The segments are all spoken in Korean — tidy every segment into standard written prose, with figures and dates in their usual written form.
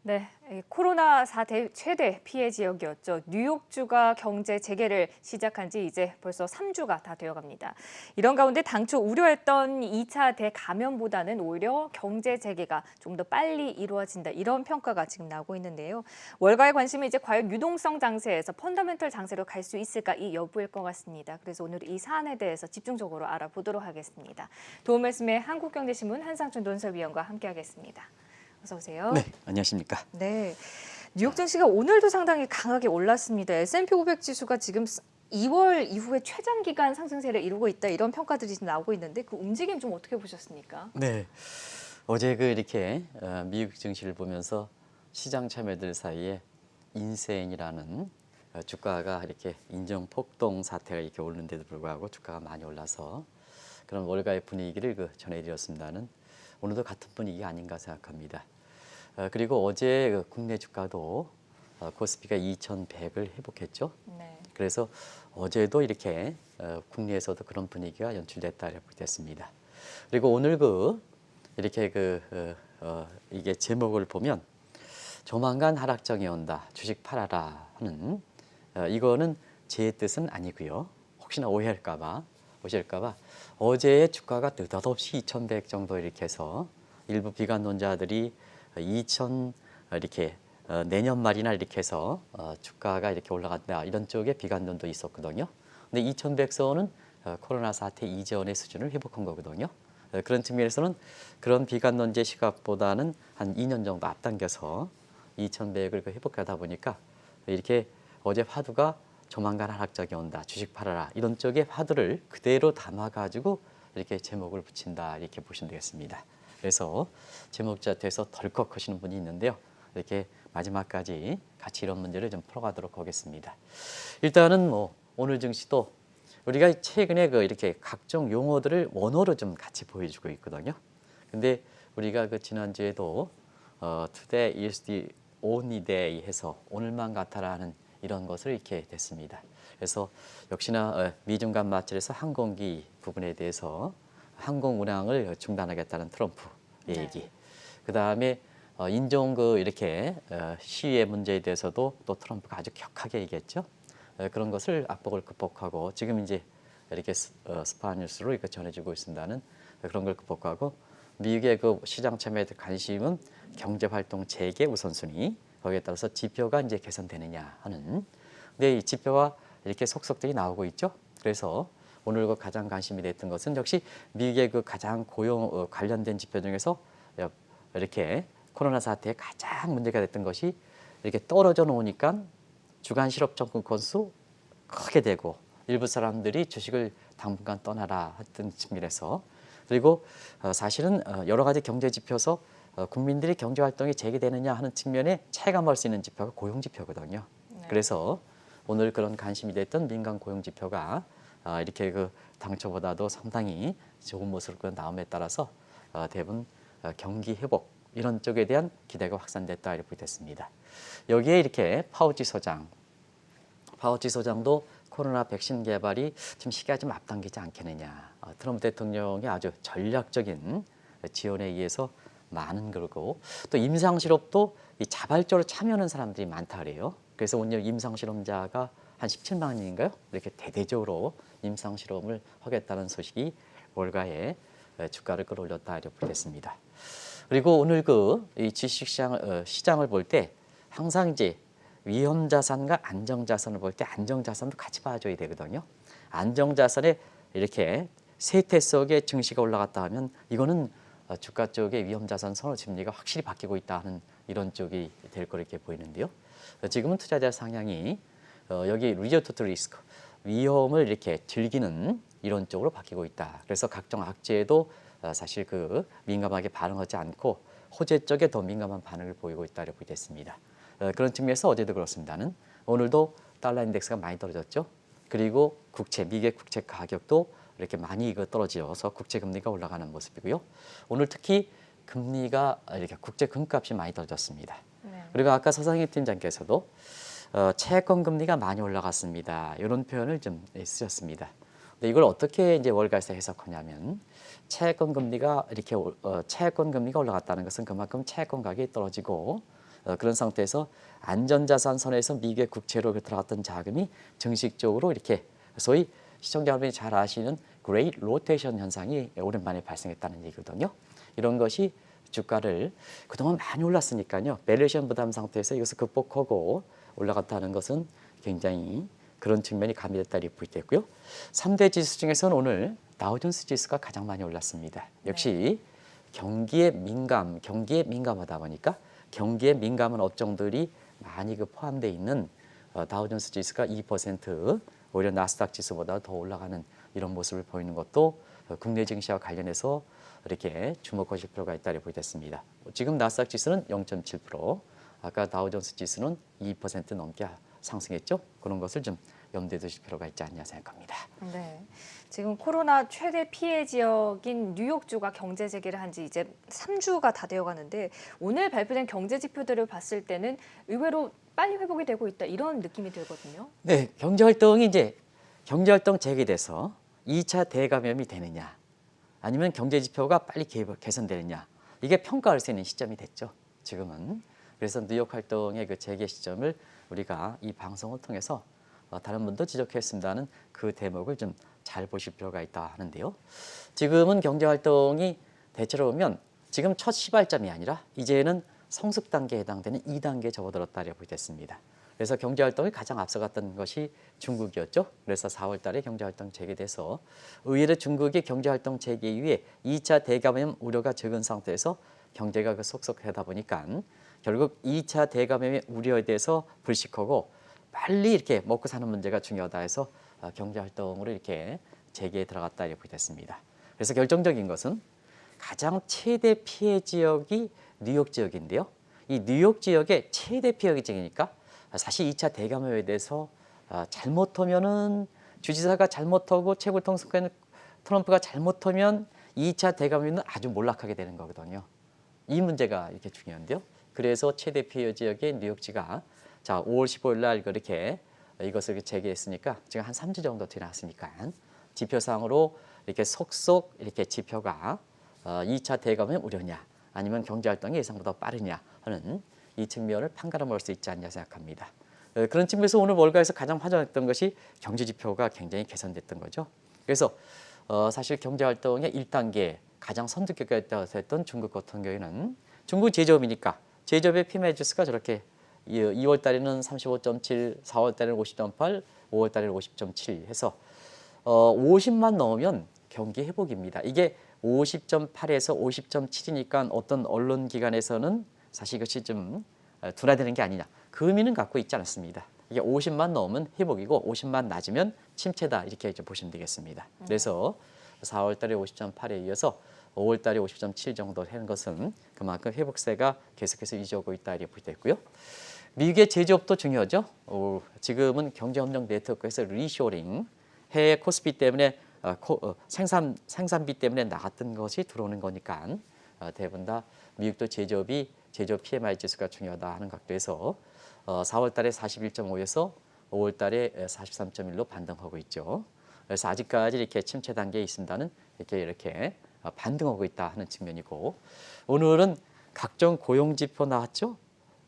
네, 이 코로나 사태 최대 피해 지역이었죠. 뉴욕주가 경제 재개를 시작한 지 이제 벌써 3주가 다 되어갑니다. 이런 가운데 당초 우려했던 2차 대감염보다는 오히려 경제 재개가 좀 더 빨리 이루어진다. 이런 평가가 지금 나오고 있는데요. 월가의 관심은 이제 과연 유동성 장세에서 펀더멘털 장세로 갈 수 있을까 이 여부일 것 같습니다. 그래서 오늘 이 사안에 대해서 집중적으로 알아보도록 하겠습니다. 도움 말씀에 한국경제신문 한상춘 논설위원과 함께하겠습니다. 어서 오세요. 네, 안녕하십니까. 네, 뉴욕 증시가 오늘도 상당히 강하게 올랐습니다. S&P 500 지수가 지금 2월 이후에 최장 기간 상승세를 이루고 있다 이런 평가들이 지금 나오고 있는데 그 움직임 좀 어떻게 보셨습니까? 네, 어제 이렇게 미국 증시를 보면서 시장 참여들 사이에 인센이라는 주가가 이렇게 인정 폭동 사태가 이렇게 오르는데도 불구하고 주가가 많이 올라서 그런 월가의 분위기를 전해드렸습니다는 오늘도 같은 분위기가 아닌가 생각합니다. 그리고 어제 국내 주가도 코스피가 2,100을 회복했죠. 네. 그래서 어제도 이렇게 국내에서도 그런 분위기가 연출됐다 이렇게 됐습니다. 그리고 오늘 이렇게 이게 제목을 보면 조만간 하락장이 온다. 주식 팔아라 하는 이거는 제 뜻은 아니고요. 혹시나 오실까봐 어제의 주가가 느닷없이 2,100 정도 이렇게 해서 일부 비관론자들이 2,000 이렇게 내년 말이나 이렇게 해서 주가가 이렇게 올라간다 이런 쪽에 비관론도 있었거든요. 근데 2,100선은 코로나 사태 이전의 수준을 회복한 거거든요. 그런 측면에서는 그런 비관론제 시각보다는 한 2년 정도 앞당겨서 2,100을 회복하다 보니까 이렇게 어제 화두가 조만간 하락장이 온다. 주식 팔아라. 이런 쪽의 화두를 그대로 담아가지고 이렇게 제목을 붙인다. 이렇게 보시면 되겠습니다. 그래서 제목자태에서 덜컥 하시는 분이 있는데요. 이렇게 마지막까지 같이 이런 문제를 좀 풀어가도록 하겠습니다. 일단은 오늘 증시도 우리가 최근에 이렇게 각종 용어들을 원어로 좀 같이 보여주고 있거든요. 근데 우리가 지난주에도 today is the only day 해서 오늘만 같아라 하는 이런 것을 이렇게 됐습니다. 그래서 역시나 미중 간 마찰에서 항공기 부분에 대해서 항공 운항을 중단하겠다는 트럼프 얘기. 네. 그 다음에 인종 이렇게 시위의 문제에 대해서도 또 트럼프가 아주 격하게 얘기했죠. 그런 것을 압박을 극복하고 지금 이제 이렇게 스파뉴스로 이렇게 전해주고 있습니다는 그런 걸 극복하고 미국의 시장 참여에 대한 관심은 경제 활동 재개 우선순위 거기에 따라서 지표가 이제 개선되느냐 하는. 근데 이 지표가 이렇게 속속들이 나오고 있죠. 그래서 오늘 가장 관심이 됐던 것은 역시 미국의 가장 고용 관련된 지표 중에서 이렇게 코로나 사태에 가장 문제가 됐던 것이 이렇게 떨어져 놓으니까 주간 실업 접근 건수 크게 되고 일부 사람들이 주식을 당분간 떠나라 했던 측면에서 그리고 사실은 여러 가지 경제 지표에서 국민들이 경제 활동이 재개되느냐 하는 측면에 체감할 수 있는 지표가 고용 지표거든요. 네. 그래서 오늘 그런 관심이 됐던 민간 고용 지표가 이렇게 당초보다도 상당히 좋은 모습으로 나옴에 따라서 대부분 경기 회복 이런 쪽에 대한 기대가 확산됐다 이렇게 됐습니다. 여기에 이렇게 파우치 소장도 코로나 백신 개발이 지금 시기가 좀 앞당기지 않겠느냐. 트럼프 대통령의 아주 전략적인 지원에 의해서 많은 거고 또 임상실험도 자발적으로 참여하는 사람들이 많다 그래요. 그래서 오늘 임상실험자가 한 17만인가요? 이렇게 대대적으로 임상실험을 하겠다는 소식이 월가의 주가를 끌어올렸다 이렇게 보겠습니다. 그리고 오늘 이 시장을 볼 때 항상 이제 위험자산과 안정자산을 볼 때 안정자산도 같이 봐줘야 되거든요. 안정자산에 이렇게 세태 속에 증시가 올라갔다 하면 이거는 주가 쪽의 위험자산 선호 심리가 확실히 바뀌고 있다 하는 이런 쪽이 될 거 이렇게 보이는데요. 지금은 투자자 상향이 여기 리저토트 리스크 위험을 이렇게 즐기는 이런 쪽으로 바뀌고 있다. 그래서 각종 악재에도 사실 민감하게 반응하지 않고 호재 쪽에 더 민감한 반응을 보이고 있다 이렇게 됐습니다. 그런 측면에서 어제도 그렇습니다는 오늘도 달러 인덱스가 많이 떨어졌죠. 그리고 미국의 국채 가격도 이렇게 많이 떨어져서 국채 금리가 올라가는 모습이고요. 오늘 특히 금리가 이렇게 국채 금값이 많이 떨어졌습니다. 네. 그리고 아까 서상희 팀장께서도 채권 금리가 많이 올라갔습니다. 이런 표현을 좀 쓰셨습니다. 근데 이걸 어떻게 이제 월가에서 해석하냐면 채권 금리가 이렇게 채권 금리가 올라갔다는 것은 그만큼 채권 가격이 떨어지고 그런 상태에서 안전자산 선에서 미국의 국채로 들어갔던 자금이 정식적으로 이렇게 소위 시청자 여러분이 잘 아시는 그레이트 로테이션 현상이 오랜만에 발생했다는 얘기거든요. 이런 것이 주가를 그동안 많이 올랐으니까요. 밸류에이션 부담 상태에서 이것을 극복하고 올라갔다는 것은 굉장히 그런 측면이 가미됐다 이렇게 볼 때 있고요. 3대 지수 중에서는 오늘 다우존스 지수가 가장 많이 올랐습니다. 역시 경기에 민감하다 보니까 경기에 민감한 업종들이 많이 포함되어 있는 다우존스 지수가 2% 오히려 나스닥 지수보다 더 올라가는 이런 모습을 보이는 것도 국내 증시와 관련해서 이렇게 주목하실 필요가 있다 이렇게 보겠습니다. 지금 나스닥 지수는 0.7%, 아까 다우존스 지수는 2% 넘게 상승했죠. 그런 것을 좀 염두에 두실 필요가 있지 않냐 생각합니다. 네. 지금 코로나 최대 피해 지역인 뉴욕주가 경제 재개를 한 지 이제 3주가 다 되어 가는데 오늘 발표된 경제 지표들을 봤을 때는 의외로 빨리 회복이 되고 있다 이런 느낌이 들거든요. 네, 경제활동 재개돼서 2차 대감염이 되느냐 아니면 경제 지표가 빨리 개선되느냐 이게 평가할 수 있는 시점이 됐죠. 지금은. 그래서 뉴욕 활동의 그 재개 시점을 우리가 이 방송을 통해서 다른 분도 지적했습니다는 그 대목을 좀 잘 보실 필요가 있다 하는데요. 지금은 경제활동이 대체로 보면 지금 첫 시발점이 아니라 이제는 성숙 단계에 해당되는 2단계에 접어들었다고 보게 됐습니다. 그래서 경제활동이 가장 앞서갔던 것이 중국이었죠. 그래서 4월 달에 경제활동 재개돼서 의외로 중국의 경제활동 재개 이후에 2차 대감염 우려가 적은 상태에서 경제가 속속하다 보니까 결국 2차 대감염의 우려에 대해서 불식하고 빨리 이렇게 먹고 사는 문제가 중요하다 해서 경제활동으로 이렇게 재개에 들어갔다 이렇게 됐습니다. 그래서 결정적인 것은 가장 최대 피해 지역이 뉴욕 지역인데요. 이 뉴욕 지역의 최대 피해 지역이니까 사실 2차 대감염에 대해서 잘못하면은 주지사가 잘못하고 최고통수권 트럼프가 잘못하면 2차 대감염은 아주 몰락하게 되는 거거든요. 이 문제가 이렇게 중요한데요. 그래서 최대 피해 지역의 뉴욕지가 자 5월 15일 날 그렇게 이것을 재개했으니까 지금 한 3주 정도 지났으니까 지표상으로 이렇게 속속 이렇게 지표가 2차 대감염 우려냐 아니면 경제활동이 예상보다 빠르냐 하는 이 측면을 판가름 볼 수 있지 않냐 생각합니다. 그런 측면에서 오늘 월가에서 가장 화제였던 것이 경제 지표가 굉장히 개선됐던 거죠. 그래서 사실 경제활동의 1단계 가장 선두격에 있었던 중국 같은 경우에는 중국 제조업이니까 제조업의 PMI 지수가 저렇게 2월 달에는 35.7, 4월 달에는 50.8, 5월 달에는 50.7 해서 50만 넘으면 경기 회복입니다. 이게 50.8에서 50.7이니까 어떤 언론 기관에서는 사실 이것이 좀 둔화되는 게 아니냐 그 의미는 갖고 있지 않습니다. 이게 50만 넘으면 회복이고 50만 낮으면 침체다 이렇게 보시면 되겠습니다. 그래서 4월 달에 50.8에 이어서 5월 달에 50.7 정도 하는 것은 그만큼 회복세가 계속해서 유지하고 있다 이렇게 볼 때 있고요. 미국의 제조업도 중요하죠. 지금은 경제협력 네트워크에서 리쇼링, 해외 코스피 때문에 생산비 때문에 나갔던 것이 들어오는 거니까 대부분 다 미국도 제조업 PMI 지수가 중요하다 하는 각도에서 4월 달에 41.5에서 5월 달에 43.1로 반등하고 있죠. 그래서 아직까지 이렇게 침체 단계에 있습니다는 이렇게 반등하고 있다 하는 측면이고 오늘은 각종 고용 지표 나왔죠.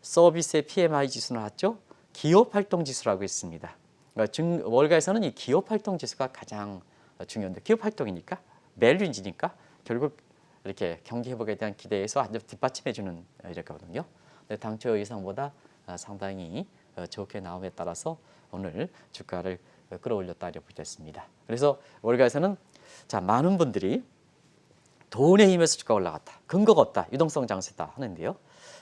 서비스의 PMI 지수 나왔죠. 기업 활동 지수라고 있습니다. 그러니까 월가에서는 이 기업 활동 지수가 가장 중요한데 기업 활동이니까 밸류인지니까 결국 이렇게 경기 회복에 대한 기대에서 아주 뒷받침해주는 이렇거든요. 당초 예상보다 상당히 좋게 나옴에 따라서 오늘 주가를 끌어올렸다 이렇게 보겠습니다. 그래서 월가에서는 자 많은 분들이 돈의 힘에서 주가가 올라갔다. 근거가 없다. 유동성 장세다 하는데요.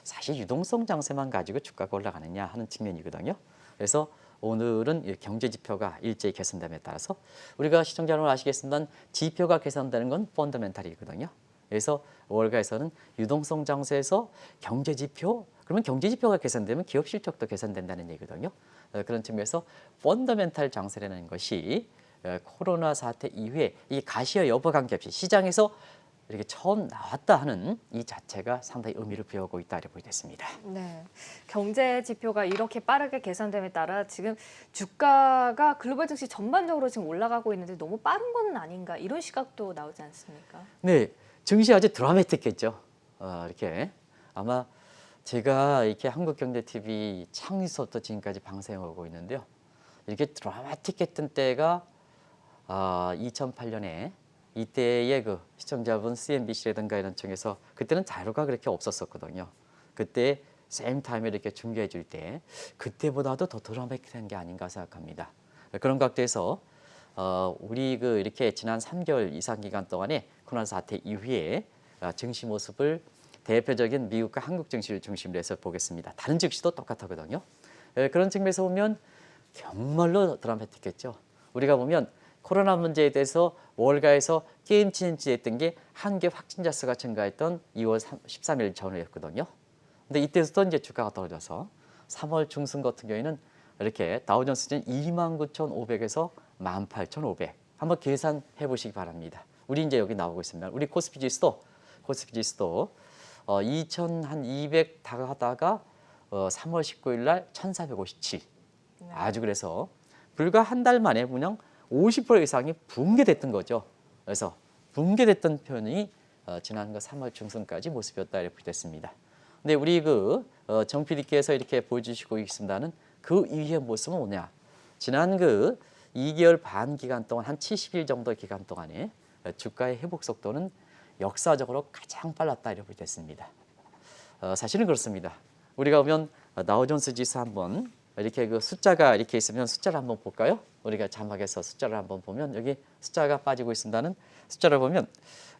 사실 유동성 장세만 가지고 주가가 올라가느냐 하는 측면이거든요. 그래서 오늘은 경제 지표가 일제히 개선됨에 따라서 우리가 시청자 여러분 아시겠지만 지표가 개선되는 건 펀더멘탈이거든요. 그래서 월가에서는 유동성 장세에서 경제 지표 그러면 경제 지표가 개선되면 기업 실적도 개선된다는 얘기거든요. 그런 측면에서 펀더멘탈 장세라는 것이 코로나 사태 이후에 이 가시와 여부 관계없이 시장에서 이렇게 처음 나왔다 하는 이 자체가 상당히 의미를 부여하고 있다 이렇게 보겠습니다. 네, 경제 지표가 이렇게 빠르게 개선됨에 따라 지금 주가가 글로벌 증시 전반적으로 지금 올라가고 있는데 너무 빠른 건 아닌가 이런 시각도 나오지 않습니까? 네, 증시 아주 드라마틱했죠. 이렇게 아마 제가 이렇게 한국경제TV 창립서부터 지금까지 방송하고 있는데요. 이렇게 드라마틱했던 때가 2008년에 이때의 그 시청자분 CNBC라든가 이런 쪽에서 그때는 자료가 그렇게 없었었거든요. 그때 세임 타임에 이렇게 중계해 줄 때 그때보다도 더 드라마틱한 게 아닌가 생각합니다. 그런 각도에서 우리 그 이렇게 지난 3개월 이상 기간 동안에 코로나 사태 이후에 증시 모습을 대표적인 미국과 한국 증시를 중심으로 해서 보겠습니다. 다른 증시도 똑같거든요. 그런 측면에서 보면 정말로 드라마틱했죠. 우리가 보면 코로나 문제에 대해서 월가에서 게임 체인지했던 게 한계 확진자 수가 증가했던 2월 13일 전후였거든요. 근데 이때부터 이제 주가가 떨어져서 3월 중순 같은 경우에는 이렇게 다우존스는 29,500에서 18,500 한번 계산해 보시기 바랍니다. 우리 이제 여기 나오고 있습니다. 우리 코스피 지수도 2,200 다가가다가 3월 19일 날 1,457. 아주 그래서 불과 한 달 만에 그냥 50% 이상이 붕괴됐던 거죠. 그래서 붕괴됐던 편이 지난 3월 중순까지 모습이었다 이렇게 됐습니다. 근데 우리 정 PD께서 이렇게 보여주시고 있습니다는 그 이후의 모습은 뭐냐? 지난 2개월 반 기간 동안 한 70일 정도 기간 동안에 주가의 회복 속도는 역사적으로 가장 빨랐다 이렇게 됐습니다. 사실은 그렇습니다. 우리가 보면 다우존스 지수 한번 이렇게 숫자가 이렇게 있으면 숫자를 한번 볼까요? 우리가 자막에서 숫자를 한번 보면 여기 숫자가 빠지고 있습니다는 숫자를 보면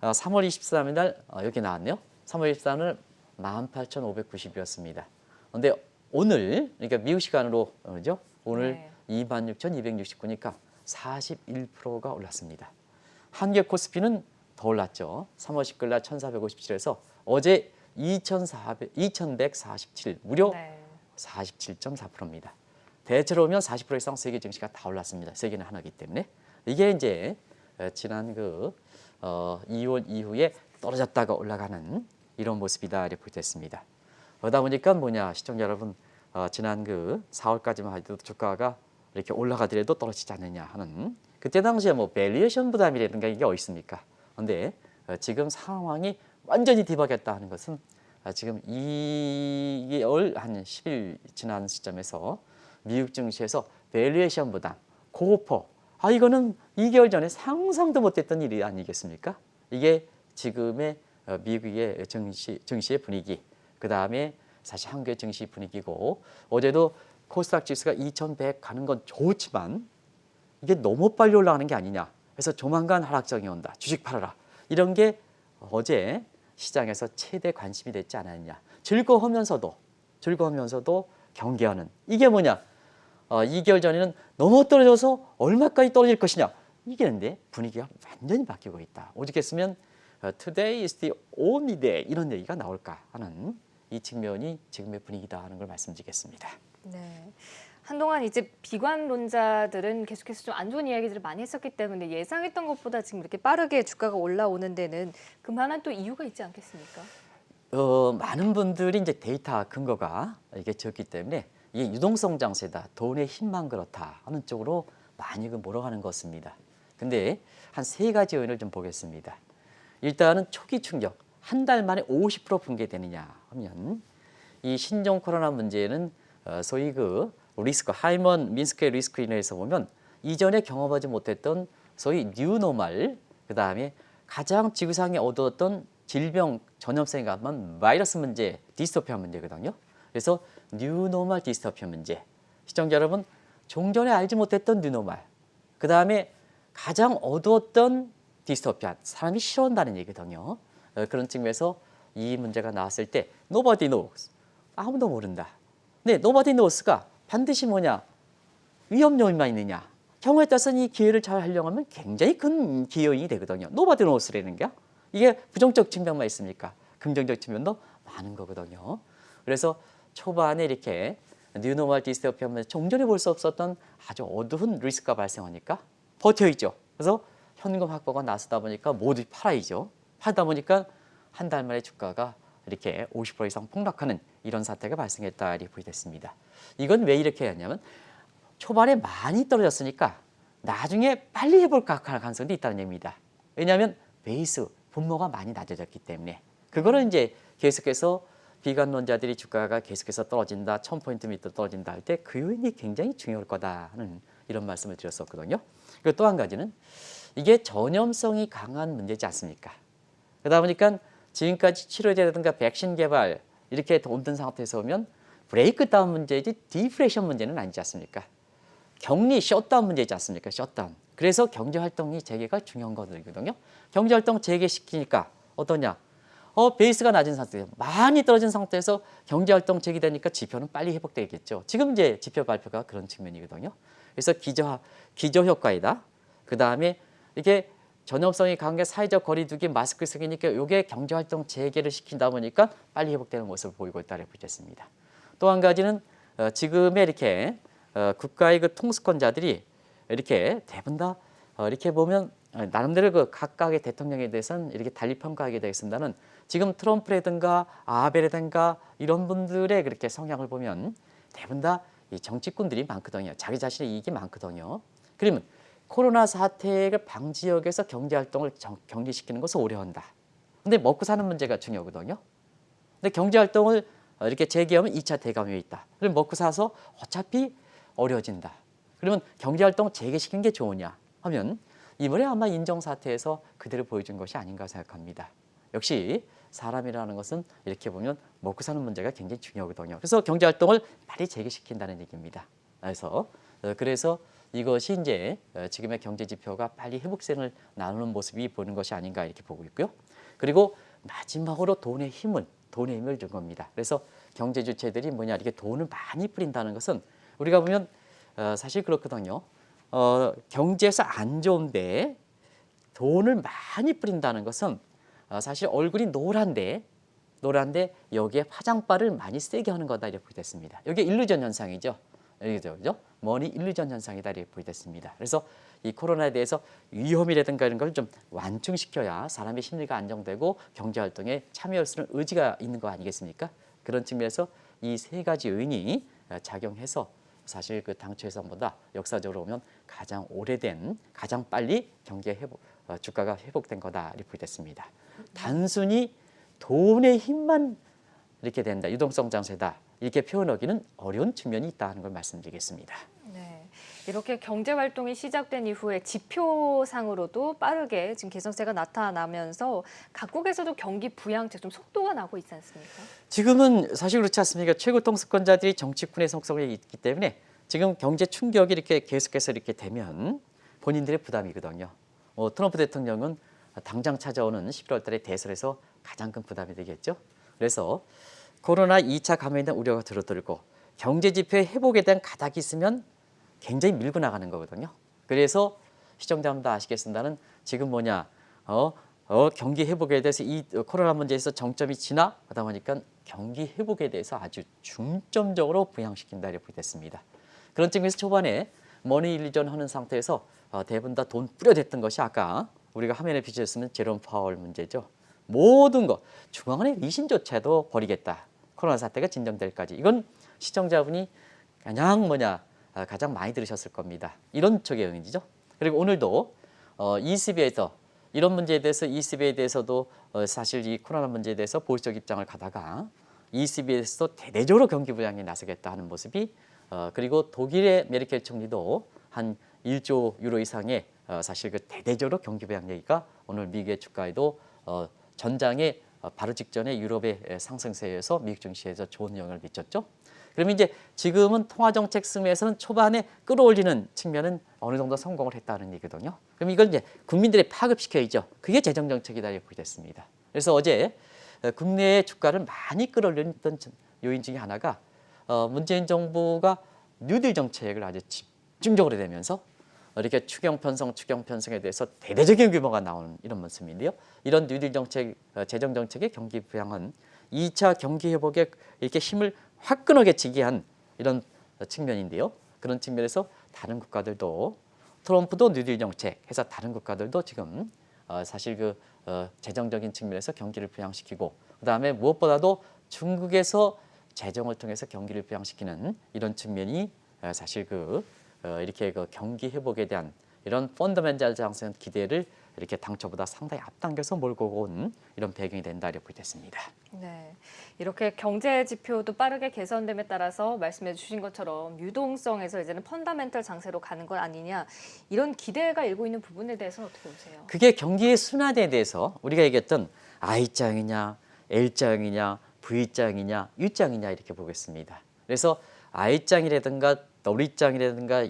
3월 23일 날 여기 나왔네요. 3월 23일 날 18,590이었습니다. 그런데 오늘 그러니까 미국 시간으로 그죠? 오늘 네. 26,269니까 41%가 올랐습니다. 한국 코스피는 더 올랐죠. 3월 19일 날 1,457에서 어제 2,147 무려 네. 47.4%입니다. 대체로 보면 40% 이상 세계 증시가 다 올랐습니다. 세계는 하나이기 때문에 이게 이제 지난 2월 이후에 떨어졌다가 올라가는 이런 모습이다 이렇게 됐습니다. 그러다 보니까 뭐냐 시청자 여러분 지난 4월까지만 해도 주가가 이렇게 올라가더라도 떨어지지 않느냐 하는 그때 당시에 뭐 밸류에이션 부담이라든가 이게 어디 있습니까? 그런데 지금 상황이 완전히 뒤바뀌었다 하는 것은 지금 2개월 한 10일 지난 시점에서 미국 증시에서 밸류에이션 부담, 고퍼 이거는 2개월 전에 상상도 못했던 일이 아니겠습니까? 이게 지금의 미국의 증시의 분위기, 그 다음에 사실 한국의 증시 분위기고 어제도 코스닥 지수가 2,100 가는 건 좋지만 이게 너무 빨리 올라가는 게 아니냐. 그래서 조만간 하락장이 온다. 주식 팔아라. 이런 게 어제 시장에서 최대 관심이 됐지 않았냐. 즐거우면서도 경계하는. 이게 뭐냐. 2개월 전에는 너무 떨어져서 얼마까지 떨어질 것이냐. 이게 근데 분위기가 완전히 바뀌고 있다. 오죽 했으면 Today is the only day 이런 얘기가 나올까 하는 이 측면이 지금의 분위기다 하는 걸 말씀드리겠습니다. 네. 한동안 이제 비관론자들은 계속해서 좀 안 좋은 이야기들을 많이 했었기 때문에 예상했던 것보다 지금 이렇게 빠르게 주가가 올라오는 데는 그만한 또 이유가 있지 않겠습니까? 많은 분들이 이제 데이터 근거가 이게 적기 때문에 이게 유동성 장세다, 돈의 힘만 그렇다 하는 쪽으로 많이 몰아가는 것 같습니다. 근데 한 세 가지 요인을 좀 보겠습니다. 일단은 초기 충격, 한 달 만에 50% 붕괴되느냐 하면 이 신종 코로나 문제는 소위 리스크, 하이먼 민스크의 리스크로 인해서 보면 이전에 경험하지 못했던 소위 뉴노멀, 그 다음에 가장 지구상에 얻었던 질병 전염성이 강한 바이러스 문제, 디스토피아 문제거든요. 그래서 뉴노멀 디스토피아 문제. 시청자 여러분, 종전에 알지 못했던 뉴노멀, 그 다음에 가장 어두웠던 디스토피아, 사람이 싫어한다는 얘기거든요. 그런 측면에서 이 문제가 나왔을 때 nobody knows, 아무도 모른다. 근데 nobody knows가 반드시 뭐냐? 위험 요인만 있느냐? 경우에 따라서는 이 기회를 잘 활용하면 굉장히 큰 기여인이 되거든요. nobody knows라는 게 이게 부정적 측면만 있습니까? 긍정적 측면도 많은 거거든요. 그래서 초반에 이렇게 뉴노멀 디스토피아 문제 종전에 볼 수 없었던 아주 어두운 리스크가 발생하니까 버텨있죠. 그래서 현금 확보가 나서다 보니까 모두 팔아야죠. 팔다 보니까 한 달 만에 주가가 이렇게 50% 이상 폭락하는 이런 사태가 발생했다 이렇게 됐습니다. 이건 왜 이렇게 했냐면 초반에 많이 떨어졌으니까 나중에 빨리 해볼까 할 가능성도 있다는 얘기입니다. 왜냐하면 베이스 분모가 많이 낮아졌기 때문에 그거를 이제 계속해서 비관론자들이 주가가 계속해서 떨어진다, 1000포인트 밑으로 떨어진다 할 때 그 요인이 굉장히 중요할 거다 하는 이런 말씀을 드렸었거든요. 그리고 또 한 가지는 이게 전염성이 강한 문제지 않습니까? 그러다 보니까 지금까지 치료제라든가 백신 개발 이렇게 돈 든 상태에서 오면 브레이크 다운 문제지 디플레이션 문제는 아니지 않습니까? 격리 셧다운 문제지 않습니까? 셧다운. 그래서 경제활동이 재개가 중요한 거거든요. 경제활동 재개시키니까 어떠냐? 베이스가 낮은 상태에서 많이 떨어진 상태에서 경제활동 재개되니까 지표는 빨리 회복되겠죠. 지금 이제 지표 발표가 그런 측면이거든요. 그래서 기저 효과이다. 그 다음에 이게 전염성이 강한 게 사회적 거리두기 마스크 쓰기니까 이게 경제활동 재개를 시킨다 보니까 빨리 회복되는 모습을 보이고 있다고 보겠습니다. 또 한 가지는 지금의 이렇게 국가의 그 통수권자들이 이렇게 대부분 다 이렇게 보면 나름대로 그 각각의 대통령에 대해서는 이렇게 달리 평가하게 되겠습니다는 지금 트럼프라든가 아베라든가 이런 분들의 그렇게 성향을 보면 대부분 다 이 정치꾼들이 많거든요. 자기 자신의 이익이 많거든요. 그러면 코로나 사태를 방지역에서 경제활동을 격리시키는 것은 어려운다. 근데 먹고 사는 문제가 중요하거든요. 근데 경제활동을 이렇게 재개하면 2차 대감염이 있다. 그럼 먹고 사서 어차피 어려워진다. 그러면 경제활동 재개시키는 게 좋으냐 하면 이번에 아마 인정사태에서 그대로 보여준 것이 아닌가 생각합니다. 역시 사람이라는 것은 이렇게 보면 먹고 사는 문제가 굉장히 중요하거든요. 그래서 경제활동을 빨리 재개시킨다는 얘기입니다. 그래서 이것이 이제 지금의 경제 지표가 빨리 회복세를 나누는 모습이 보이는 것이 아닌가 이렇게 보고 있고요. 그리고 마지막으로 돈의 힘을 준 겁니다. 그래서 경제 주체들이 뭐냐 이렇게 돈을 많이 뿌린다는 것은 우리가 보면 사실 그렇거든요. 경제에서 안 좋은데 돈을 많이 뿌린다는 것은 사실 얼굴이 노란데 여기에 화장발을 많이 세게 하는 거다 이렇게 보겠습니다. 이게 일루전 현상이죠. 그죠? 머니 일루전 현상이다 이렇게 보겠습니다. 그래서 이 코로나에 대해서 위험이라든가 이런 걸 좀 완충시켜야 사람의 심리가 안정되고 경제활동에 참여할 수 있는 의지가 있는 거 아니겠습니까? 그런 측면에서 이 세 가지 요인이 작용해서 사실 그 당초에서보다 역사적으로 보면 가장 오래된, 가장 빨리 주가가 회복된 거다 이렇게 보겠습니다. 단순히 돈의 힘만 이렇게 된다, 유동성 장세다 이렇게 표현하기는 어려운 측면이 있다는 걸 말씀드리겠습니다. 네, 이렇게 경제 활동이 시작된 이후에 지표상으로도 빠르게 지금 개선세가 나타나면서 각국에서도 경기 부양책 좀 속도가 나고 있지 않습니까? 지금은 사실 그렇지 않습니까? 최고 통수권자들이 정치권의 속성이 있기 때문에 지금 경제 충격이 이렇게 계속해서 이렇게 되면 본인들의 부담이거든요. 트럼프 대통령은 당장 찾아오는 11월 달에 대선에서 가장 큰 부담이 되겠죠. 그래서 코로나 2차 감염에 대한 우려가 줄어들고 경제 지표의 회복에 대한 가닥이 있으면 굉장히 밀고 나가는 거거든요. 그래서 시청자분들 아시겠습니다는 지금 뭐냐 경기 회복에 대해서 이 코로나 문제에서 정점이 지나가다 보니까 경기 회복에 대해서 아주 중점적으로 부양시킨다 이렇게 됐습니다. 그런 측면에서 초반에 머니 일루전 하는 상태에서 대부분 다 돈 뿌려댔던 것이 아까 우리가 화면에 비춰졌으면 제롬 파월 문제죠. 모든 것 중앙은행 리신조차도 버리겠다. 코로나 사태가 진정될 때까지. 이건 시청자분이 그냥 가장 많이 들으셨을 겁니다. 이런 쪽의 의미죠. 그리고 오늘도 ECB에서 이런 문제에 대해서 ECB에 대해서도 사실 이 코로나 문제에 대해서 보수적 입장을 가다가 ECB에서도 대대적으로 경기 부양에 나서겠다 하는 모습이 그리고 독일의 메르켈 총리도 한 1조 유로 이상의 사실 그 대대적으로 경기 부양 얘기가 오늘 미국의 주가에도 전장의 바로 직전에 유럽의 상승세에서 미국 증시에서 좋은 영향을 미쳤죠. 그러면 이제 지금은 통화정책 승에서는 초반에 끌어올리는 측면은 어느 정도 성공을 했다는 얘기거든요. 그럼 이걸 이제 국민들이 파급시켜야죠. 그게 재정정책이다 이렇게 됐습니다. 그래서 어제 국내의 주가를 많이 끌어올렸던 요인 중에 하나가 문재인 정부가 뉴딜 정책을 아주 집중적으로 내면서 이렇게 추경 편성에 대해서 대대적인 규모가 나오는 이런 모습인데요. 이런 뉴딜 정책, 재정 정책의 경기 부양은 2차 경기 회복에 이렇게 힘을 화끈하게 지게 한 이런 측면인데요. 그런 측면에서 다른 국가들도 트럼프도 뉴딜 정책 해서 다른 국가들도 지금 사실 그 재정적인 측면에서 경기를 부양시키고 그다음에 무엇보다도 중국에서 재정을 통해서 경기를 부양시키는 이런 측면이 사실 이렇게 그 경기 회복에 대한 이런 펀더멘탈 장세한 기대를 이렇게 당초보다 상당히 앞당겨서 몰고 온 이런 배경이 된다 이렇게 볼 수 있습니다. 네, 이렇게 경제 지표도 빠르게 개선됨에 따라서 말씀해 주신 것처럼 유동성에서 이제는 펀더멘털 장세로 가는 건 아니냐 이런 기대가 일고 있는 부분에 대해서는 어떻게 보세요? 그게 경기의 순환에 대해서 우리가 얘기했던 I장이냐, L장이냐, V장이냐, U장이냐 이렇게 보겠습니다. 그래서 I장이라든가 W장이라든가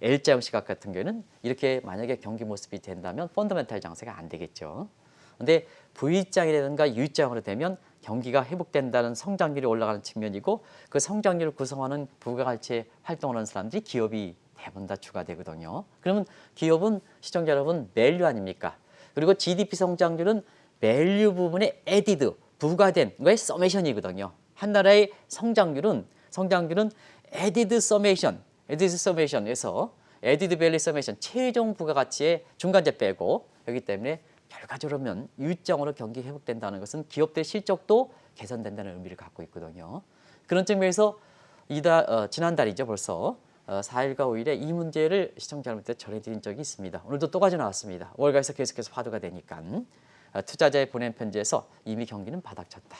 L장 시각 같은 경우는 이렇게 만약에 경기 모습이 된다면 펀더멘탈 장세가 안 되겠죠. 근데 V장이라든가 U장으로 되면 경기가 회복된다는 성장률이 올라가는 측면이고 그 성장률을 구성하는 부가가치 활동하는 사람들이 기업이 대부분 다 주가 되거든요. 그러면 기업은 시청자 여러분 밸류 아닙니까? 그리고 GDP 성장률은 밸류 부분에 에디드 부가된 거의 서메이션이거든요. 한 나라의 성장률은 에디드 서메이션에서 에디드 밸류 서메이션 최종 부가가치의 중간재 빼고 여기 때문에 결과적으로 보면 U장으로 경기 회복된다는 것은 기업들 실적도 개선된다는 의미를 갖고 있거든요. 그런 측면에서 지난달이죠 벌써 4일과 5일에 이 문제를 시청자 여러분한테 전해드린 적이 있습니다. 오늘도 또 가져 나왔습니다. 월가에서 계속해서 화두가 되니까 투자자의 보낸 편지에서 이미 경기는 바닥쳤다.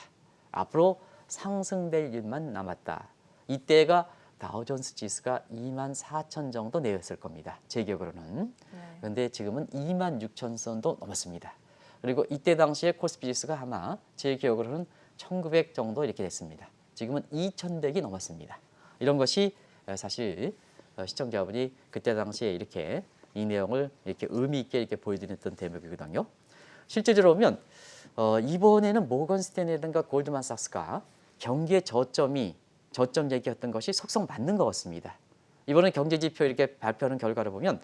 앞으로 상승될 일만 남았다. 이때가 다우존스 지수가 24,000 정도 내렸을 겁니다. 제 기억으로는. 그런데 지금은 26,000선도 넘었습니다. 그리고 이때 당시에 코스피 지수가 아마 제 기억으로는 1900 정도 이렇게 됐습니다. 지금은 2100이 넘었습니다. 이런 것이 사실 시청자분이 그때 당시에 이렇게 이 내용을 이렇게 의미 있게 이렇게 보여드렸던 대목이거든요. 실제로 보면 이번에는 모건 스탠리라든가 골드만삭스가 경기의 저점 얘기했던 것이 속성 맞는 것 같습니다. 이번에 경제지표 이렇게 발표하는 결과를 보면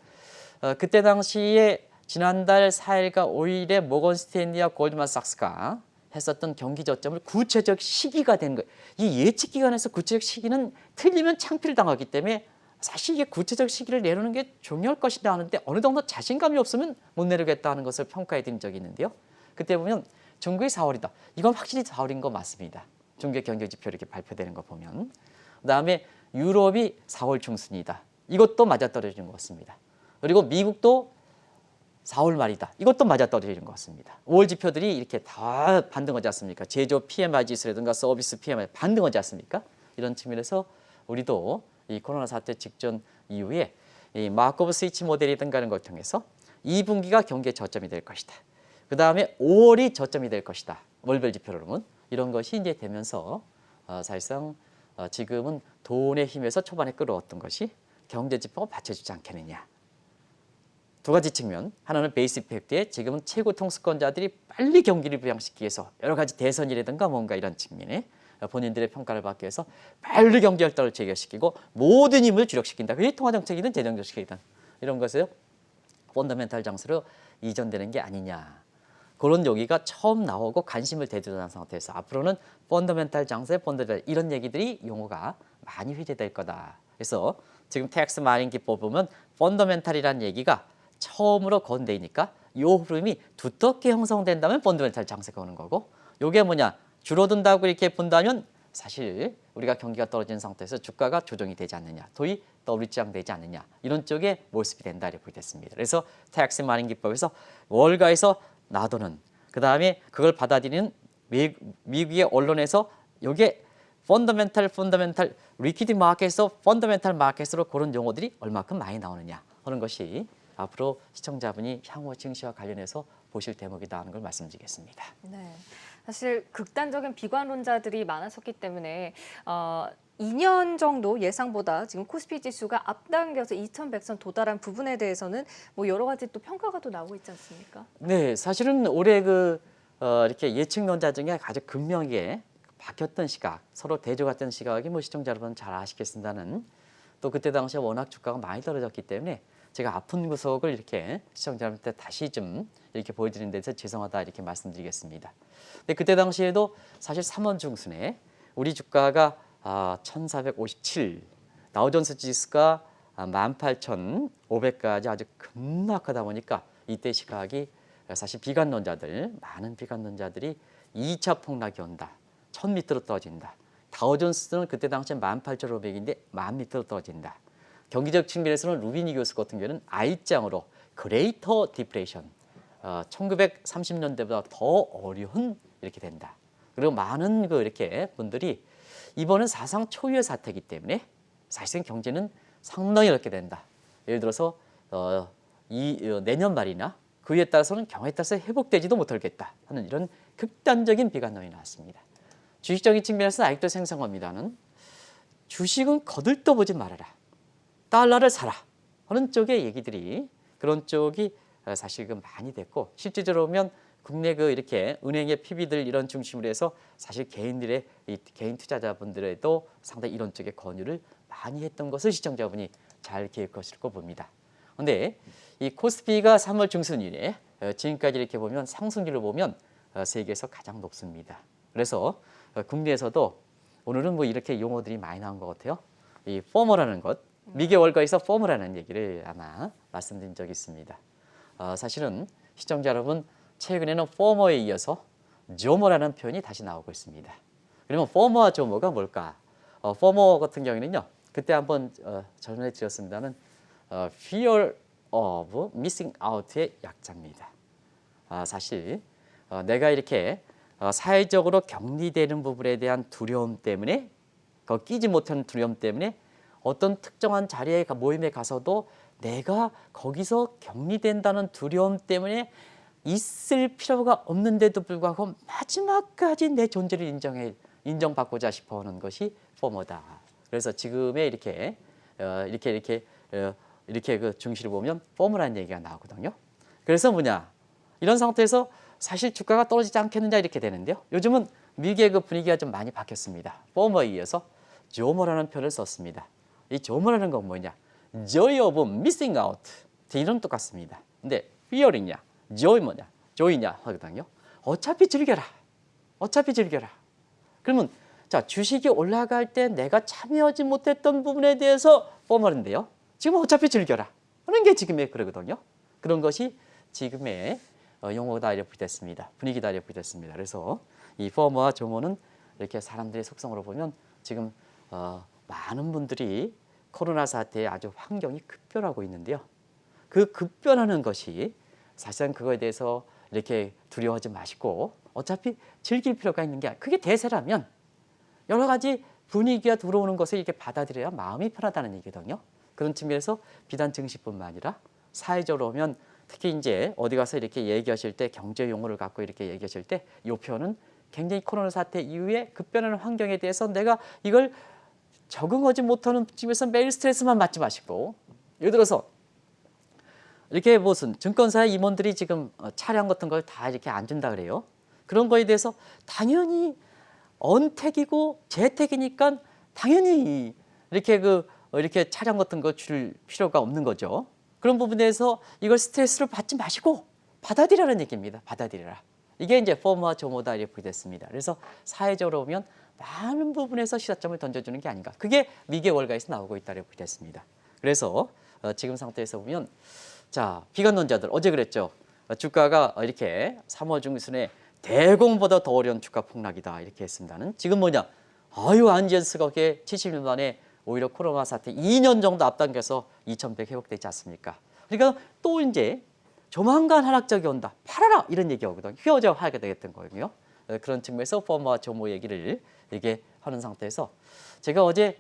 그때 당시에 지난달 4일과 5일에 모건 스탠리와 골드만삭스가 했었던 경기 저점을 구체적 시기가 된 거예요. 이 예측 기간에서 구체적 시기는 틀리면 창피를 당하기 때문에 사실 이게 구체적 시기를 내놓는 게 중요할 것이다 하는데 어느 정도 자신감이 없으면 못 내리겠다 하는 것을 평가해 드린 적이 있는데요. 그때 보면 중국이 4월이다. 이건 확실히 4월인 거 맞습니다. 중국 경제지표 이렇게 발표되는 거 보면. 그다음에 유럽이 4월 중순이다. 이것도 맞아떨어지는 것 같습니다. 그리고 미국도 4월 말이다. 이것도 맞아떨어지는 것 같습니다. 5월 지표들이 이렇게 다 반등하지 않습니까? 제조업 PMI 지수라든가 서비스 PMI 반등하지 않습니까? 이런 측면에서 우리도 이 코로나 사태 직전 이후에 이 마코브 스위치 모델이든가 이런 걸 통해서 2분기가 경기의 저점이 될 것이다. 그 다음에 5월이 저점이 될 것이다. 월별 지표로는 이런 것이 이제 되면서 사실상 지금은 돈의 힘에서 초반에 끌어왔던 것이 경제 지표가 받쳐주지 않겠느냐. 두 가지 측면. 하나는 베이스 이펙트에 지금은 최고 통수권자들이 빨리 경기를 부양시키기 위해서 여러 가지 대선이라든가 뭔가 이런 측면에 본인들의 평가를 받기 위해서 빨리 경제 활동을 재개시키고 모든 힘을 주력시킨다. 그게 통화정책이든 재정정책이든 이런 것을 펀더멘탈 장세로 이전되는 게 아니냐. 그런 여기가 처음 나오고 관심을 대두하는 상태에서 앞으로는 펀더멘탈 장세, 펀더멘탈 이런 얘기들이 용어가 많이 회자될 거다. 그래서 지금 텍스 마린 기법 보면 펀더멘탈이라는 얘기가 처음으로 건대니까 이 흐름이 두텁게 형성된다면 펀더멘탈 장세가 오는 거고 이게 뭐냐 줄어든다고 이렇게 본다면 사실 우리가 경기가 떨어진 상태에서 주가가 조정이 되지 않느냐 도이 W장 되지 않느냐 이런 쪽에 모습이 된다 이렇게 보겠습니다. 그래서 텍스 마린 기법에서 월가에서 나도는 그 다음에 그걸 받아들이는 미국의 언론에서 이게 펀더멘탈 리퀴드 마켓에서 펀더멘탈 마켓으로 그런 용어들이 얼마큼 많이 나오느냐 하는 것이 앞으로 시청자분이 향후 증시와 관련해서 보실 대목이다 하는 걸 말씀드리겠습니다. 네, 사실 극단적인 비관론자들이 많았었기 때문에 2년 정도 예상보다 지금 코스피 지수가 앞당겨서 2100선 도달한 부분에 대해서는 뭐 여러 가지 또 평가가 또 나오고 있지 않습니까? 네, 사실은 올해 이렇게 예측론자 중에 가장 극명하게 바뀌었던 시각, 서로 대조했던 시각이 뭐 시청자 여러분 잘 아시겠습니다는 또 그때 당시에 워낙 주가가 많이 떨어졌기 때문에 제가 아픈 구석을 이렇게 시청자분한테 다시 좀 이렇게 보여드리는 데서 죄송하다 이렇게 말씀드리겠습니다. 근데 그때 당시에도 사실 3월 중순에 우리 주가가 1457, 다우존스 지수가 18,500까지 아주 급락하다 보니까 이때 시각이 사실 많은 비관론자들이 2차 폭락이 온다. 1000m로 떨어진다. 다우존스는 그때 당시에 18,500인데 10,000m로 떨어진다. 경기적 측면에서는 루비니 교수 같은 경우는 I장으로 그레이터 디프레이션, 1930년대보다 더 어려운 이렇게 된다. 그리고 많은 이렇게 분들이 이번은 사상 초유의 사태이기 때문에 사실상 경제는 상당히 어렵게 된다. 예를 들어서 내년 말이나 그에 따라서는 경우에 따라서 회복되지도 못하겠다 하는 이런 극단적인 비관론이 나왔습니다. 주식적인 측면에서 아직도 생성합니다는 주식은 거들떠보지 말아라. 달러를 사라 하는 쪽의 얘기들이 그런 쪽이 사실 많이 됐고 실질적으로 보면 국내 이렇게 은행의 PB들 이런 중심으로 해서 사실 개인들의 개인 투자자분들에도 상당히 이런 쪽의 권유를 많이 했던 것을 시청자분이 잘 기억하실 거 봅니다. 그런데 이 코스피가 3월 중순 이래 지금까지 이렇게 보면 상승률을 보면 세계에서 가장 높습니다. 그래서 국내에서도 오늘은 뭐 이렇게 용어들이 많이 나온 것 같아요. 이 포머라는 것, 미개 월가에서 포머라는 얘기를 아마 말씀드린 적이 있습니다. 사실은 시청자 여러분 최근에는 포머에 이어서 조머라는 표현이 다시 나오고 있습니다. 그러면 포머와 조머가 뭘까? 포머 같은 경우에는요. 그때 한번 전해 드렸습니다는 fear of missing out의 약자입니다. 사실 내가 이렇게 사회적으로 격리되는 부분에 대한 두려움 때문에 끼지 못하는 두려움 때문에 어떤 특정한 자리에 모임에 가서도 내가 거기서 격리된다는 두려움 때문에 있을 필요가 없는데도 불구하고 마지막까지 내 존재를 인정받고자 싶어하는 것이 포머다. 그래서 지금의 이렇게 그 중시를 보면 포머라는 얘기가 나오거든요. 그래서 뭐냐 이런 상태에서 사실 주가가 떨어지지 않겠느냐 이렇게 되는데요. 요즘은 미국의 그 분위기가 좀 많이 바뀌었습니다. 포머에 이어서 조머라는 표현을 썼습니다. 이 조머라는 건 뭐냐? Joy of missing out. 이런 똑같습니다. 근데 fear이냐, joy 뭐냐, joy냐 하거든요. 어차피 즐겨라. 어차피 즐겨라. 그러면 자 주식이 올라갈 때 내가 참여하지 못했던 부분에 대해서 포머인데요. 지금 어차피 즐겨라. 하는 게 지금의 그러거든요. 그런 것이 지금의 용어가 이렇게 됐습니다. 분위기가 이렇게 됐습니다. 그래서 이 포머와 조머는 이렇게 사람들의 속성으로 보면 지금 많은 분들이 코로나 사태에 아주 환경이 급변하고 있는데요. 그 급변하는 것이 사실상 그거에 대해서 이렇게 두려워하지 마시고 어차피 즐길 필요가 있는 게 그게 대세라면 여러 가지 분위기가 들어오는 것을 이렇게 받아들여야 마음이 편하다는 얘기거든요. 그런 측면에서 비단 증시뿐만 아니라 사회적으로 보면 특히 이제 어디 가서 이렇게 얘기하실 때 경제 용어를 갖고 이렇게 얘기하실 때 이 표현은 굉장히 코로나 사태 이후에 급변하는 환경에 대해서 내가 이걸 적응하지 못하는 집에서 매일 스트레스만 받지 마시고 예를 들어서 이렇게 무슨 증권사의 임원들이 지금 차량 같은 걸 다 이렇게 안 준다 그래요. 그런 거에 대해서 당연히 언택이고 재택이니까 당연히 이렇게 이렇게 차량 같은 거 줄 필요가 없는 거죠. 그런 부분에서 이걸 스트레스를 받지 마시고 받아들이라는 얘기입니다. 받아들여라. 이게 이제 포머와 조머다 이렇게 됐습니다. 그래서 사회적으로 보면 많은 부분에서 시사점을 던져주는 게 아닌가. 그게 미개 월가에서 나오고 있다 이렇게 됐습니다. 그래서 지금 상태에서 보면 자 비관론자들 어제 그랬죠. 주가가 이렇게 3월 중순에 대공보다 더 어려운 주가 폭락이다 이렇게 했습니다는 지금 뭐냐. 아유 안전스럽게 70년 만에 오히려 코로나 사태 2년 정도 앞당겨서 2100 회복되지 않습니까? 그러니까 또 이제 조만간 하락적이 온다. 팔아라 이런 얘기하거든요. 휘어져 하게 되겠던 거예요. 그런 측면에서 포머와 조머 얘기를 이렇게 하는 상태에서 제가 어제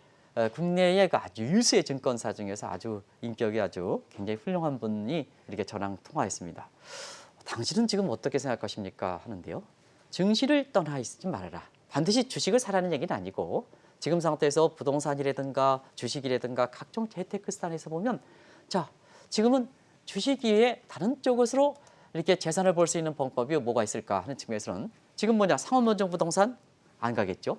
국내의 아주 유수의 증권사 중에서 아주 인격이 아주 굉장히 훌륭한 분이 이렇게 저랑 통화했습니다. 당신은 지금 어떻게 생각하십니까? 하는데요. 증시를 떠나 있지 말아라. 반드시 주식을 사라는 얘기는 아니고 지금 상태에서 부동산이라든가 주식이라든가 각종 재테크 스타일에서 보면 자 지금은 주식 이외에 다른 쪽으로 이렇게 재산을 벌 수 있는 방법이 뭐가 있을까 하는 측면에서는 지금 뭐냐 상업원정 부동산 안 가겠죠.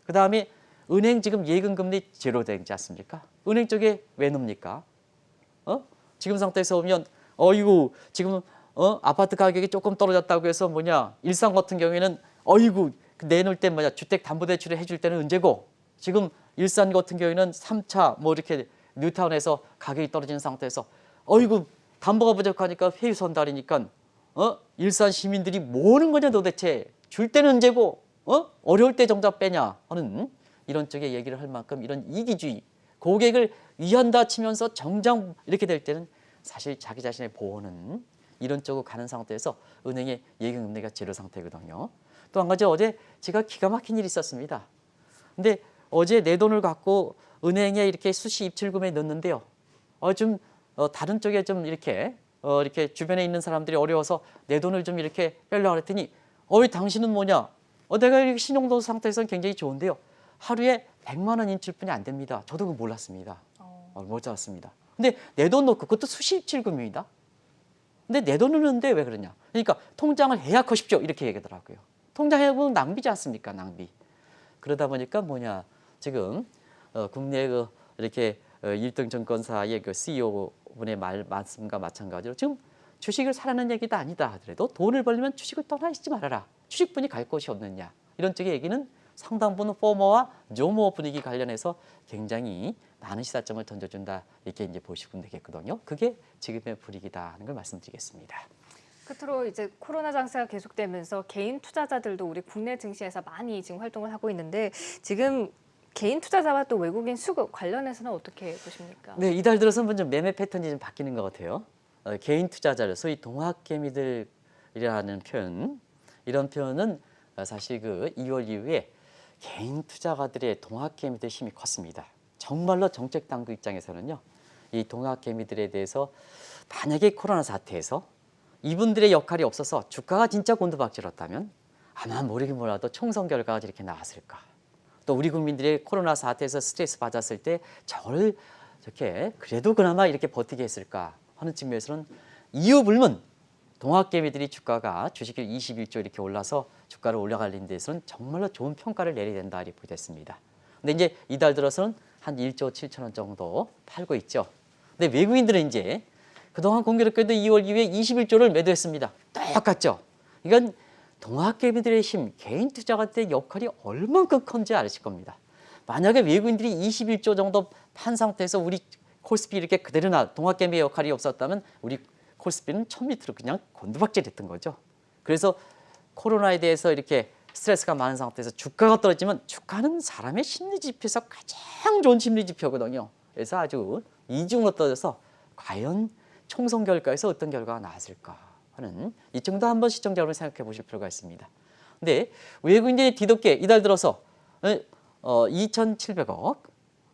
그 다음에 은행 지금 예금 금리 제로 되지 않습니까? 은행 쪽에 왜 넣습니까? 지금 상태에서 보면 이거 지금 아파트 가격이 조금 떨어졌다고 해서 뭐냐 일산 같은 경우에는 어이구 내놓을 때 뭐냐 주택담보대출을 해줄 때는 언제고 지금 일산 같은 경우에는 3차 뭐 이렇게 뉴타운에서 가격이 떨어지는 상태에서 어이구 담보가 부족하니까 회유 선달이니까 일산 시민들이 뭐 하는 거냐 도대체 줄 때는 언제고 어려울 때 정작 빼냐 하는 이런 쪽의 얘기를 할 만큼 이런 이기주의 고객을 위한다 치면서 정작 이렇게 될 때는 사실 자기 자신의 보호는 이런 쪽으로 가는 상태에서 은행의 예금금리가 제로 상태거든요. 또 한 가지 어제 제가 기가 막힌 일이 있었습니다. 근데 어제 내 돈을 갖고 은행에 이렇게 수시 입출금에 넣는데요. 다른 쪽에 좀 이렇게 주변에 있는 사람들이 어려워서 내 돈을 좀 이렇게 빼려고 그랬더니 당신은 뭐냐? 내가 이렇게 신용도 상태에서는 굉장히 좋은데요. 하루에 100만 원 인출뿐이 안 됩니다. 저도 그거 몰랐습니다. 못 알았습니다. 근데 내 돈 넣고 그것도 수시 입출금입니다. 근데 내 돈을 넣는데 왜 그러냐? 그러니까 통장을 해약하십시오 이렇게 얘기하더라고요. 통장 해약은 낭비지 않습니까? 낭비. 그러다 보니까 지금 국내 이렇게 1등 증권사의 CEO 분의 말씀과 마찬가지로 지금 주식을 사라는 얘기도 아니다 하더라도 돈을 벌려면 주식을 떠나시지 말아라. 주식분이 갈 곳이 없느냐. 이런 쪽의 얘기는 상당 부분 포머와 조모 분위기 관련해서 굉장히 많은 시사점을 던져준다. 이렇게 이제 보시면 되겠거든요. 그게 지금의 분위기다 하는 걸 말씀드리겠습니다. 끝으로 이제 코로나 장세가 계속되면서 개인 투자자들도 우리 국내 증시에서 많이 지금 활동을 하고 있는데 지금 개인 투자자와 또 외국인 수급 관련해서는 어떻게 보십니까? 네, 이달 들어서는 좀 매매 패턴이 좀 바뀌는 것 같아요. 개인 투자자를 소위 동학개미들이라는 표현, 이런 표현은 사실 2월 이후에 개인 투자가들의 동학개미들의 힘이 컸습니다. 정말로 정책 당국 입장에서는요, 이 동학개미들에 대해서 만약에 코로나 사태에서 이분들의 역할이 없어서 주가가 진짜 곤두박질렀다면 아마 모르긴 몰라도 총선 결과가 이렇게 나왔을까. 또 우리 국민들이 코로나 사태에서 스트레스 받았을 때 저를 이렇게 그래도 그나마 이렇게 버티게 했을까 하는 측면에서는 이유 불문 동학개미들이 주가가 주식을 21조 이렇게 올라서 주가를 올라가는 데서는 정말로 좋은 평가를 내려야 된다 이렇게 보겠습니다. 근데 이제 이달 들어서는 한 1조 7천원 정도 팔고 있죠. 근데 외국인들은 이제 그동안 공교롭게도 2월 이후에 21조를 매도했습니다. 똑같죠. 이건 동학개미들의 힘, 개인 투자가들의 역할이 얼만큼 큰지 아실 겁니다. 만약에 외국인들이 21조 정도 판 상태에서 우리 코스피 이렇게 그대로 동학개미의 역할이 없었다면 우리 코스피는 1000m로 그냥 곤두박질했던 거죠. 그래서 코로나에 대해서 이렇게 스트레스가 많은 상태에서 주가가 떨어지면 주가는 사람의 심리 지표에서 가장 좋은 심리 지표거든요. 그래서 아주 이중으로 떨어져서 과연 총선 결과에서 어떤 결과가 나왔을까 하는 이 정도 한번 시청자 여러분 생각해 보실 필요가 있습니다. 근데 외국인들이 뒤늦게 이달 들어서 2,700억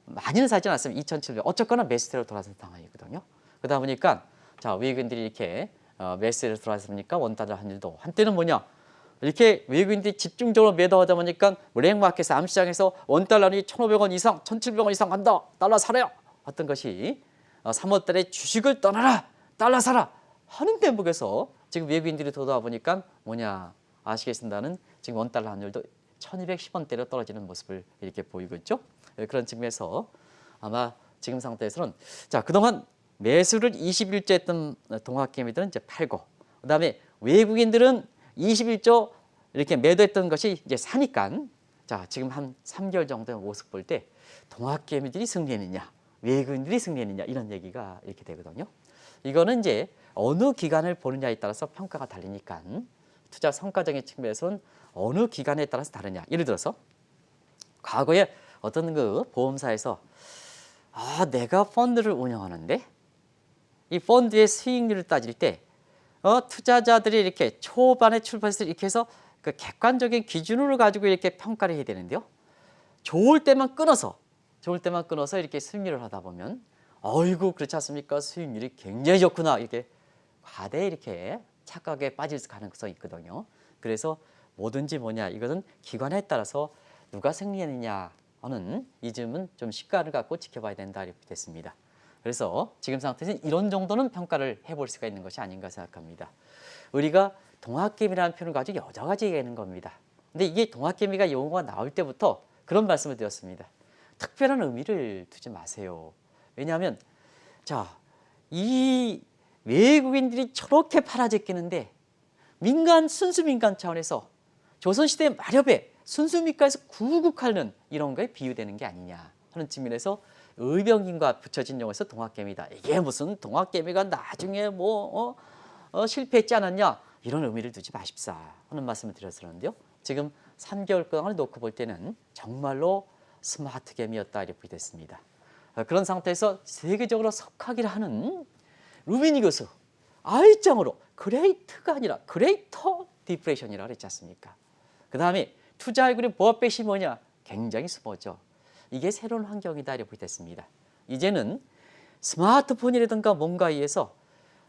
많이는 사지 않았으면 2,700억 어쨌거나 매수세로 돌아선 상황이거든요. 그러다 보니까 자 외국인들이 이렇게 매수세로 돌아서니까 원달러 환율도 한때는 이렇게 외국인들이 집중적으로 매도하다 보니까 블랙마켓에서 암시장에서 원달러니 1,500원 이상, 1,700원 이상 간다. 달러 사래요. 어떤 것이 3월 달에 주식을 떠나라. 달러 사라. 하는 대목에서 지금 외국인들이 돌아와 보니까 아시겠습니다는 지금 원달러 환율도 1,210원대로 떨어지는 모습을 이렇게 보이고 있죠. 그런 측면에서 아마 지금 상태에서는 자 그동안 매수를 21조 했던 동학개미들은 이제 팔고 그다음에 외국인들은 21조 이렇게 매도했던 것이 이제 사니까 자 지금 한 3개월 정도의 모습 볼 때 동학개미들이 승리했느냐 외국인들이 승리했느냐 이런 얘기가 이렇게 되거든요. 이거는 이제 어느 기간을 보느냐에 따라서 평가가 다르니까 투자 성과적인 측면에서는 어느 기간에 따라서 다르냐. 예를 들어서 과거에 어떤 보험사에서 내가 펀드를 운영하는데 이 펀드의 수익률을 따질 때 투자자들이 이렇게 초반에 출발해서 이렇게 해서 그 객관적인 기준으로 가지고 이렇게 평가를 해야 되는데요. 좋을 때만 끊어서 이렇게 승리를 하다 보면 어이구 그렇지 않습니까? 수익률이 굉장히 좋구나 이렇게 과대 이렇게 착각에 빠질 가능성이 있거든요. 그래서 뭐든지 이것은 기관에 따라서 누가 승리했느냐 하는 이 점은 좀 시간을 갖고 지켜봐야 된다 이렇게 됐습니다. 그래서 지금 상태에서는 이런 정도는 평가를 해볼 수가 있는 것이 아닌가 생각합니다. 우리가 동학개미라는 표현을 가지고 여러 가지 얘기하는 겁니다. 근데 이게 동학개미가 용어가 나올 때부터 그런 말씀을 드렸습니다. 특별한 의미를 두지 마세요. 왜냐하면 이 외국인들이 저렇게 팔아제끼는데 순수 민간 차원에서 조선시대 마렵에 순수 민간에서 구국하는 이런 거에 비유되는 게 아니냐 하는 측면에서 의병인과 붙여진 용어에서 동학개미다. 이게 무슨 동학개미가 나중에 실패했지 않았냐 이런 의미를 두지 마십사 하는 말씀을 드렸었는데요. 지금 3개월 동안을 놓고 볼 때는 정말로 스마트 개미였다 이렇게 됐습니다. 그런 상태에서 세계적으로 석학이라 하는 루비니 교수 아이짱으로 그레이트가 아니라 그레이터 디프레션이라고 그랬지 않습니까? 그 다음에 투자 얼굴의 보합배시 뭐냐? 굉장히 스모죠. 이게 새로운 환경이다 이렇게 됐습니다. 이제는 스마트폰이라든가 뭔가에 의해서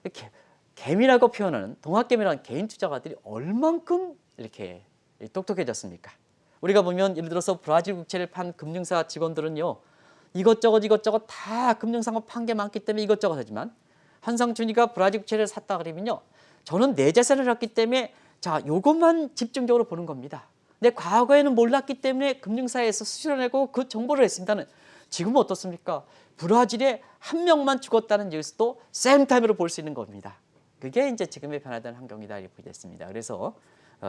이렇게 개미라고 표현하는 동학개미라는 개인 투자가들이 얼만큼 이렇게 똑똑해졌습니까? 우리가 보면 예를 들어서 브라질 국채를 판 금융사 직원들은요, 이것저것 다 금융상업 판 게 많기 때문에 이것저것 하지만 한상준이가 브라질 국채를 샀다 그러면요, 저는 내 재산을 했기 때문에 자 요것만 집중적으로 보는 겁니다. 근데 과거에는 몰랐기 때문에 금융사에서 수출해내고 그 정보를 했습니다는 지금은 어떻습니까? 브라질에 한 명만 죽었다는 뉴스도 쌤타임으로 볼 수 있는 겁니다. 그게 이제 지금의 변화된 환경이다 이렇게 보겠습니다. 그래서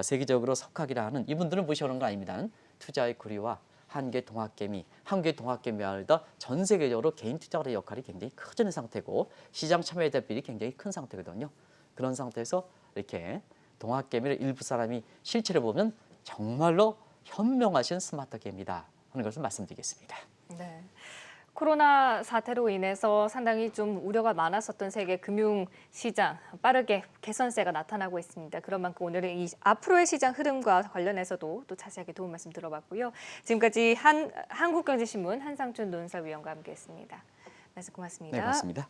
세계적으로 석학이라 하는 이분들은 무시하는 거 아닙니다. 투자의 구리와 한계 동학개미와도 전 세계적으로 개인 투자의 역할이 굉장히 커지는 상태고 시장 참여 대비율이 굉장히 큰 상태거든요. 그런 상태에서 이렇게 동학개미를 일부 사람이 실체를 보면 정말로 현명하신 스마트 개미다 하는 것을 말씀드리겠습니다. 네. 코로나 사태로 인해서 상당히 좀 우려가 많았었던 세계 금융 시장 빠르게 개선세가 나타나고 있습니다. 그런 만큼 오늘은 이 앞으로의 시장 흐름과 관련해서도 또 자세하게 도움 말씀 들어봤고요. 지금까지 한국경제신문 한상준 논설위원과 함께했습니다. 말씀 고맙습니다. 네, 고맙습니다.